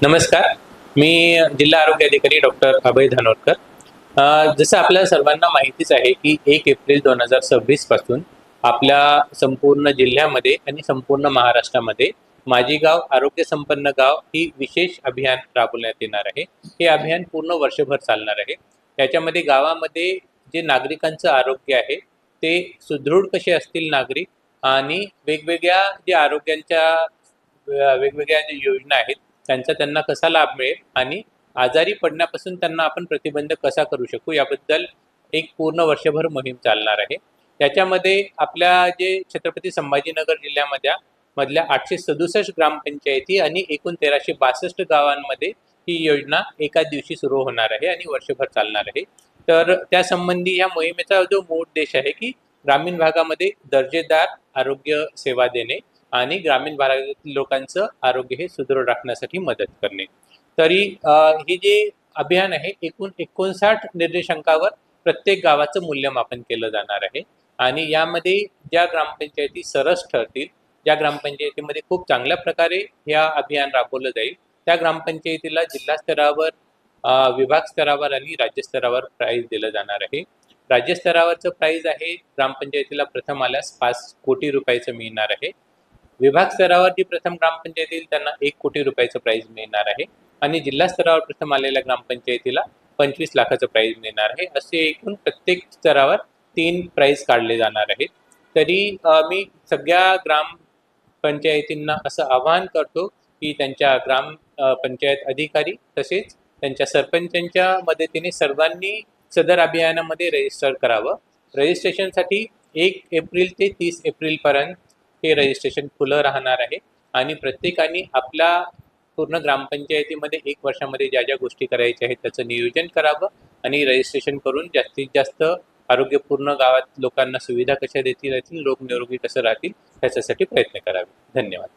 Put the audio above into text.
नमस्कार. मी जिल्हा आरोग्य अधिकारी डॉक्टर अभय धानोरकर. जसं आपल्याला सर्वांना माहितीच आहे की 1 एप्रिल 2026 पासून आपल्या संपूर्ण जिल्ह्यामध्ये आणि संपूर्ण महाराष्ट्रामध्ये माझी गाव आरोग्य संपन्न गाव ही विशेष अभियान राबवण्यात येणार आहे. हे अभियान पूर्ण वर्षभर चालणार आहे. याच्यामध्ये गावामध्ये जे नागरिकांचं आरोग्य आहे ते सुदृढ कसे असतील नागरिक आणि वेगवेगळ्या जे आरोग्यांच्या वेगवेगळ्या ज्या योजना आहेत त्यांचा त्यांना कसा लाभ मिळेल आणि आजारी पडण्यापासून त्यांना आपण प्रतिबंध कसा करू शकू याबद्दल एक पूर्ण वर्षभर मोहीम चालणार आहे. त्याच्यामध्ये आपल्या जे छत्रपती संभाजीनगर जिल्ह्यामध्ये मधल्या 867 ग्रामपंचायती आणि एकूण 1362 गावांमध्ये ही योजना एका दिवशी सुरू होणार आहे आणि वर्षभर चालणार आहे. तर त्यासंबंधी या मोहिमेचा जो मूळ उद्देश आहे की ग्रामीण भागामध्ये दर्जेदार आरोग्य सेवा देणे आणि ग्रामीण भागातील लोकांचं आरोग्य हे सुदृढ राखण्यासाठी मदत करणे. तरी हे जे अभियान आहे एकूण 59 निर्देशांकावर प्रत्येक गावाचं मूल्यमापन केलं जाणार आहे आणि यामध्ये ज्या ग्रामपंचायती सरस ठरतील, ज्या ग्रामपंचायतीमध्ये खूप चांगल्या प्रकारे या अभियान राबवलं जाईल त्या ग्रामपंचायतीला जिल्हा स्तरावर, विभाग स्तरावर आणि राज्य स्तरावर प्राईज दिलं जाणार आहे. राज्य स्तरावरचं प्राईज आहे ग्रामपंचायतीला प्रथम आल्यास 5 कोटी रुपयाचं मिळणार आहे. विभाग स्तरावर जी प्रथम ग्रामपंचायत येईल त्यांना 1 कोटी रुपयाचं प्राईज मिळणार आहे आणि जिल्हा स्तरावर प्रथम आलेल्या ग्रामपंचायतीला 25 लाखाचं प्राईज मिळणार आहे. असे एकूण प्रत्येक स्तरावर 3 प्राईज काढले जाणार आहेत. तरी मी सगळ्या ग्रामपंचायतींना असं आवाहन करतो की त्यांच्या पंचायत अधिकारी तसेच त्यांच्या सरपंचांच्या मदतीने सर्वांनी सदर अभियानामध्ये रजिस्टर करावं. रजिस्ट्रेशनसाठी 1 एप्रिल ते 30 एप्रिल पर्यंत हे रजिस्ट्रेशन खुलं राहणार आहे आणि प्रत्येकाने आपल्या पूर्ण ग्रामपंचायतीमध्ये 1 वर्षामध्ये ज्या ज्या गोष्टी करायच्या आहेत त्याचं नियोजन करावं आणि रजिस्ट्रेशन करून जास्तीत जास्त आरोग्यपूर्ण गावात लोकांना सुविधा कशा देतील, लोक निरोगी कसं राहतील ह्याच्यासाठी प्रयत्न करावे. धन्यवाद.